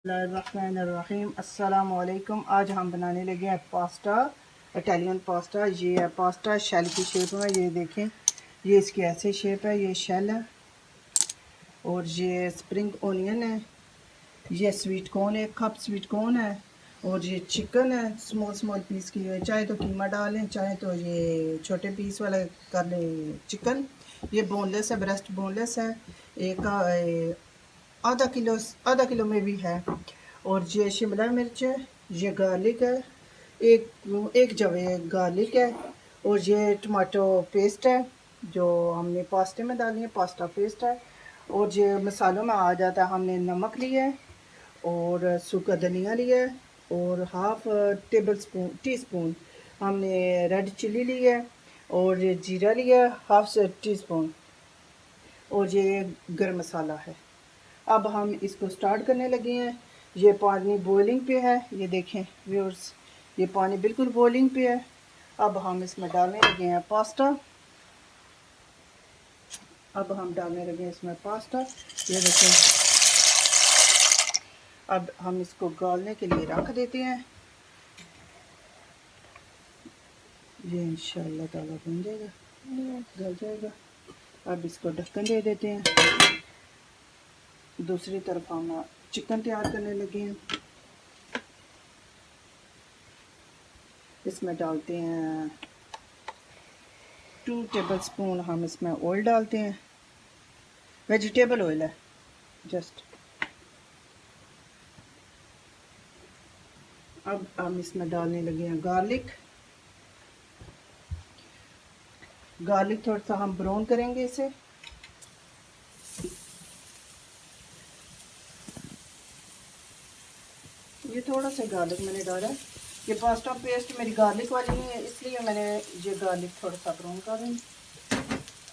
बिस्मिल्लाहिर्रहमानिर्रहीम। अस्सलाम वालेकुम। आज हम बनाने लगे हैं पास्ता, इटालियन पास्ता। ये है पास्ता शेल की शेप में। ये देखें, ये इसकी ऐसे शेप है, ये शेल है। और ये स्प्रिंग ओनियन है, ये स्वीट कॉर्न है, कप स्वीट कॉर्न है। और ये चिकन है, स्मॉल स्मॉल पीस की है। चाहे तो कीमा डालें, चाहे तो ये छोटे पीस वाला कर लें चिकन। ये बोनलेस है, ब्रेस्ट बोनलेस है। एक आधा किलो में भी है। और ये शिमला मिर्च है, ये गार्लिक है, एक जवे गार्लिक है। और ये टमाटो पेस्ट है जो हमने पास्ते में डाली है, पास्ता पेस्ट है। और ये मसालों में आ जाता है, हमने नमक लिया है और सूखा धनिया लिया है और half table spoon tea spoon हमने रेड चिल्ली ली है। और ये जीरा लिया है हाफ टी स्पून। और ये गरम मसाला है। अब हम इसको स्टार्ट करने लगे हैं। ये पानी बॉइलिंग पे है, ये देखें व्यूअर्स, ये पानी बिल्कुल बॉइलिंग पे है। अब हम इसमें डालने लगे हैं पास्ता। अब हम डालने लगे हैं इसमें पास्ता, ये देखें। अब हम इसको गालने के लिए रख देते हैं। ये इंशाल्लाह ताला बन जाएगा, गल जाएगा। अब इसको ढक्कन दे देते हैं। दूसरी तरफ हम चिकन तैयार करने लगे हैं। इसमें डालते हैं 2 टेबल स्पून, हम इसमें ऑयल डालते हैं, वेजिटेबल ऑयल है जस्ट। अब हम इसमें डालने लगे हैं गार्लिक। गार्लिक थोड़ा सा हम ब्राउन करेंगे इसे। ये थोड़ा सा गार्लिक मैंने डाला है। ये पास्ता पेस्ट मेरी गार्लिक वाली नहीं है, इसलिए मैंने ये गार्लिक थोड़ा सा ब्राउन कर रही हूँ।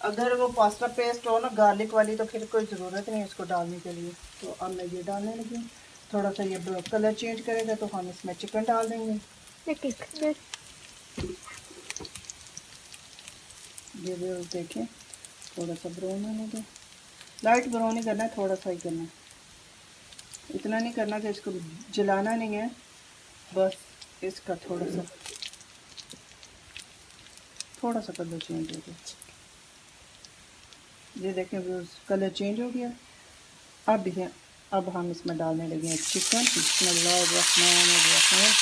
अगर वो पास्ता पेस्ट हो ना गार्लिक वाली, तो फिर कोई ज़रूरत नहीं इसको डालने के लिए। तो अब मैं ये डालने लगी हूँ। थोड़ा सा ये कलर चेंज करेगा तो हम इसमें चिकन डाल देंगे। ये भी देखें, थोड़ा सा ब्राउन होने दें। लाइट ब्राउन ही करना है, थोड़ा सा ही करना है, इतना नहीं करना कि इसको जलाना नहीं है। बस इसका थोड़ा सा कलर चेंज हो गया। ये देखें व्यूअर्स, कलर चेंज हो गया। अब हम इसमें डालने लगे हैं चिकन। बिस्मिल्लाहिर्रहमानिर्रहीम।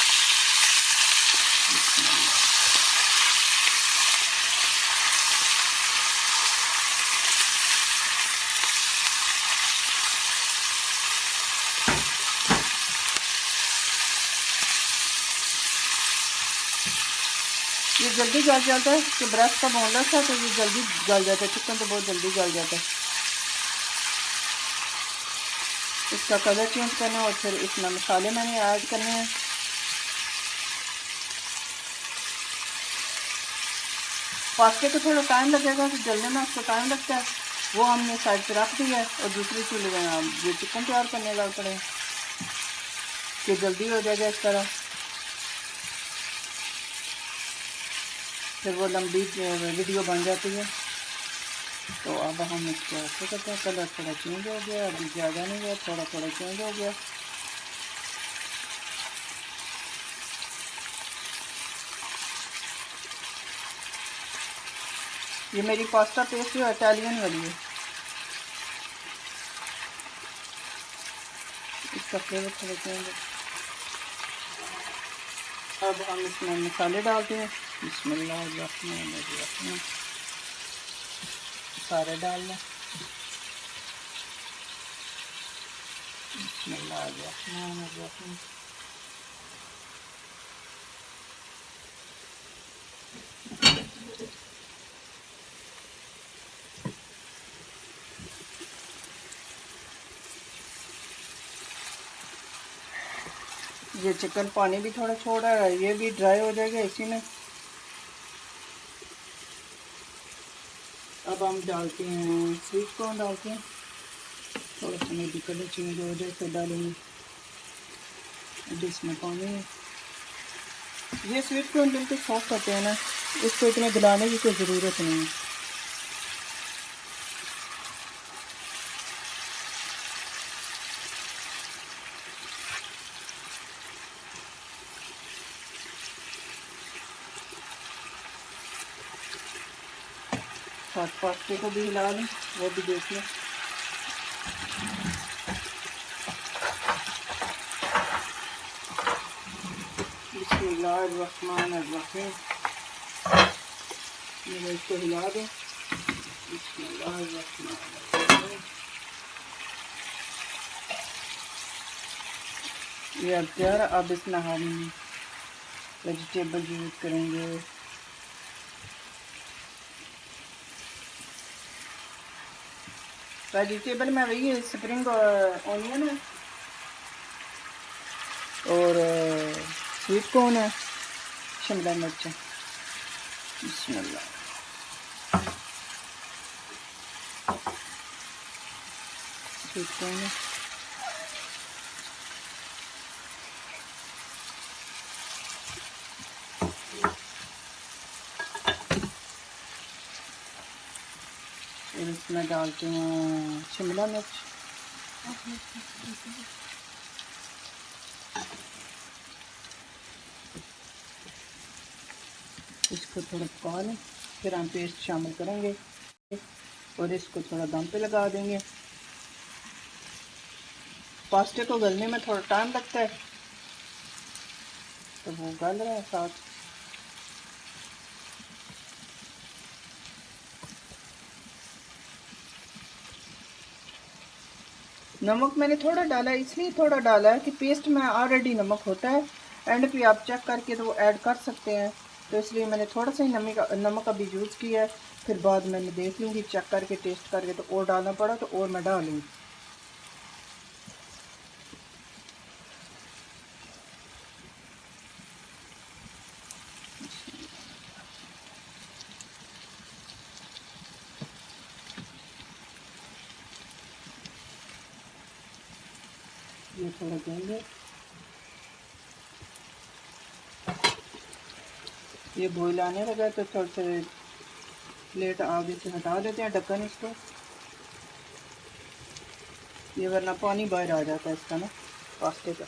ये जल्दी गल जाता है कि ब्रेस्ट का बोनलेस है, तो ये जल्दी गल जाता है। चिकन तो बहुत जल्दी गल जाता है। इसका कलर चेंज करना है और फिर इसमें मसाले मैंने ऐड करने हैं। पास्ते को थोड़ा टाइम लगेगा, तो जलने में उसको टाइम लगता है, वो हमने साइड पे रख दिया है। और दूसरी चूल्हे में हम ये चिकन तैयार करने लग पड़े कि जल्दी हो जाएगा इस तरह। फिर वो लंबी वीडियो बन जाती है। तो अब हम इसको ऐसे करते हैं। कलर थोड़ा चेंज हो गया, अभी ज़्यादा नहीं हुआ, थोड़ा थोड़ा चेंज हो गया। ये मेरी पास्ता पेस्ट जो इटालियन वाली है, इसका फ्लेवर थोड़ा चेंज है। अब हम इसमें मसाले डालते हैं। बिस्मिल्लाहिर्रहमानिर्रहीम। सारे डाल लें। बिस्मिल्लाहिर्रहमानिर्रहीम। ये चिकन पानी भी थोड़ा छोड़ रहा है, ये भी ड्राई हो जाएगा इसी में। अब हम डालते हैं स्वीट कॉर्न, डालते हैं थोड़ा सा, मेरी कलर चेंज हो जाए तो डालेंगे। अब इसमें पानी है। ये स्वीट कॉर्न बिल्कुल सॉफ्ट होते हैं ना, इसको इतने गलाने की कोई ज़रूरत नहीं है। साथ पास्ते को भी हिला लें, वो भी देख लें। बिस्मिल्लाहिर्रहमानिर्रहीम। मैं इसको हिला दूँ। बिस्मिल्लाहिर्रहमानिर्रहीम। ये अब तैयार। अब इसमें हम वेजिटेबल यूज करेंगे। वेजिटेबल में वही है, स्प्रिंग ऑनियन है और स्वीट कॉर्न है, शिमला मिर्च है। बिस्मिल्लाह। स्वीट कॉर्न है। फिर इसमें डालते हैं शिमला मिर्च। इसको थोड़ा पका लें, फिर हम पेस्ट शामिल करेंगे और इसको थोड़ा दम पे लगा देंगे। पास्ते को गलने में थोड़ा टाइम लगता है, तो वो गल रहा है साथ। नमक मैंने थोड़ा डाला, इसलिए थोड़ा डाला है कि पेस्ट में ऑलरेडी नमक होता है, एंड पे आप चेक करके तो वो ऐड कर सकते हैं, तो इसलिए मैंने थोड़ा सा ही नमक अभी यूज़ किया है। फिर बाद मैंने देख लूँगी, चेक करके टेस्ट करके, तो और डालना पड़ा तो और मैं डालूँगी। ये थोड़ा देंगे, ये बॉईल आने लगा तो थोड़े से प्लेट आगे से हटा देते हैं ढक्कन इसको, ये वरना पानी बाहर आ जाता है इसका ना, पास्ते का,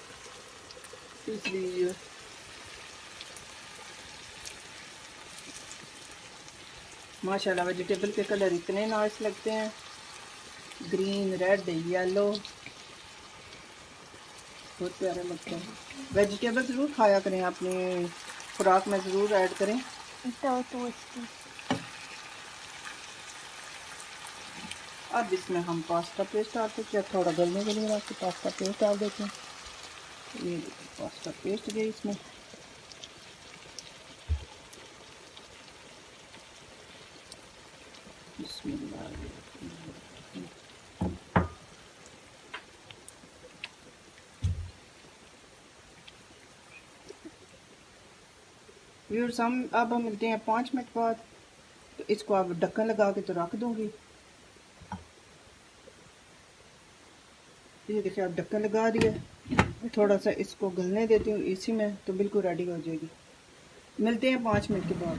इसलिए। माशाल्लाह वेजिटेबल के कलर इतने नाइस लगते हैं, ग्रीन, रेड, येलो, बहुत प्यारे लगते हैं। वेजिटेबल ज़रूर खाया करें, अपनी खुराक में ज़रूर ऐड करें। अब इसमें हम पास्ता पेस्ट डालते हैं, थोड़ा गलने के लिए वास्ते पास्ता पेस्ट डाल देते हैं। ये पास्ता पेस्ट गई इसमें। व्यूअर्स, अब हम मिलते हैं 5 मिनट बाद। तो इसको अब ढक्कन लगा के तो रख दूंगी। ये देखिए, अब ढक्कन लगा दिया, थोड़ा सा इसको गलने देती हूँ इसी में, तो बिल्कुल रेडी हो जाएगी। मिलते हैं 5 मिनट के बाद।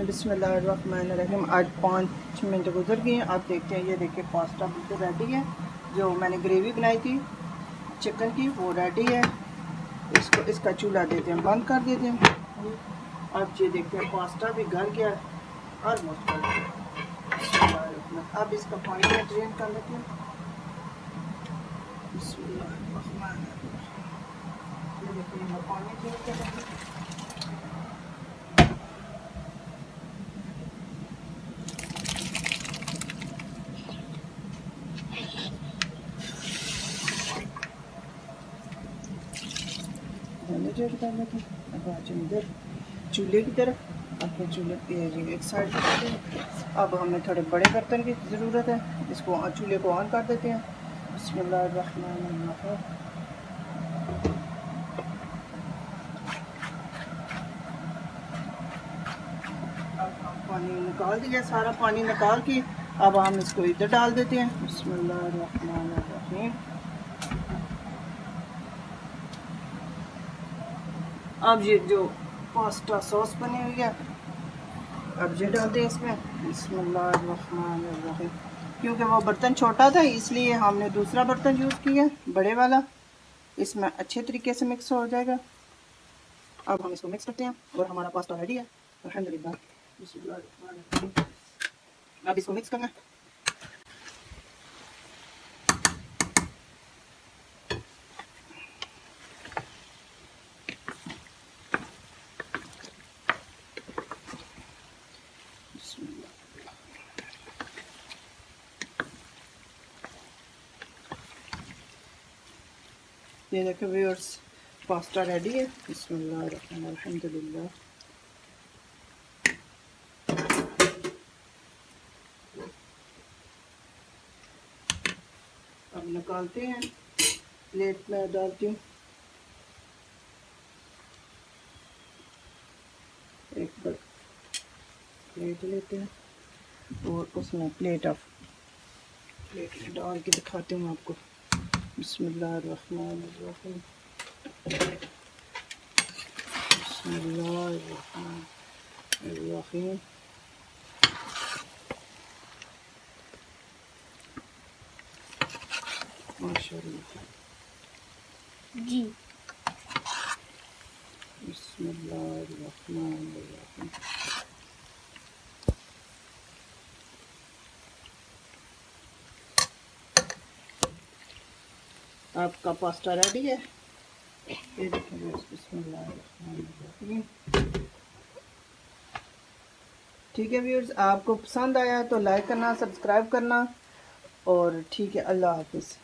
बिस्मिल्लाहिर्रहमानिर्रहीम। आज 5 मिनट गुजर गए हैं। आप देखते हैं, ये देखिए पास्ता बिल्कुल रेडी है। जो मैंने ग्रेवी बनाई थी चिकन की, वो रेडी है। इसका चूल्हा देते हैं, बंद कर देते हैं। अब ये देखते हैं पास्ता भी गल गया, ऑलमोस्ट गल गया। अब इसका पानी में ड्रेन कर लेते हैं। ये देखिए, मैं पानी ड्रेन कर लेते हैं। कर लेते हैं। अब आज इधर चूल्हे की तरफ, अपने चूल्हे एक साइड करते हैं। अब हमें थोड़े बड़े बर्तन की ज़रूरत है, इसको चूल्हे को ऑन कर देते हैं। बिस्मिल्लाहिर्रहमानिर्रहीम। अब हम पानी निकाल दिया, सारा पानी निकाल के अब हम इसको इधर डाल देते हैं। बिस्मिल्लाहिर्रहमानिर्रहीम। अब ये जो पास्ता सॉस बनी हुई है, अब ये डालते हैं इसमें। बिस्मिल्लाहिर्रहमानिर्रहीम। क्योंकि वो बर्तन छोटा था, इसलिए हमने दूसरा बर्तन यूज़ किया, बड़े वाला। इसमें अच्छे तरीके से मिक्स हो जाएगा। अब हम इसको मिक्स करते हैं और हमारा पास्ता रेडी है, अल्हम्दुलिल्लाह। बिस्मिल्लाहिर्रहमानिर्रहीम। अब इसको मिक्स करना है। ये देखें व्यूअर्स, पास्ता रेडी है। बिस्मिल्लाह अल्हम्दुलिल्लाह। अब निकालते हैं, प्लेट में डालती हूँ। एक प्लेट लेते हैं और उसमें प्लेट में डाल के दिखाती हूँ आपको। बिस्मिल्लाहिर्रहमानिर्रहीम। बिस्मिल्लाहिर्रहमानिर्रहीम। माशाअल्लाह जी। बिस्मिल्लाहिर्रहमानिर्रहीम। आपका पास्ता रेडी है। ये देखिए, बिस्मिल्लाहिर्रहमानिर्रहीम। ठीक है व्यूअर्स, आपको पसंद आया तो लाइक करना, सब्सक्राइब करना, और ठीक है, अल्लाह हाफिज़।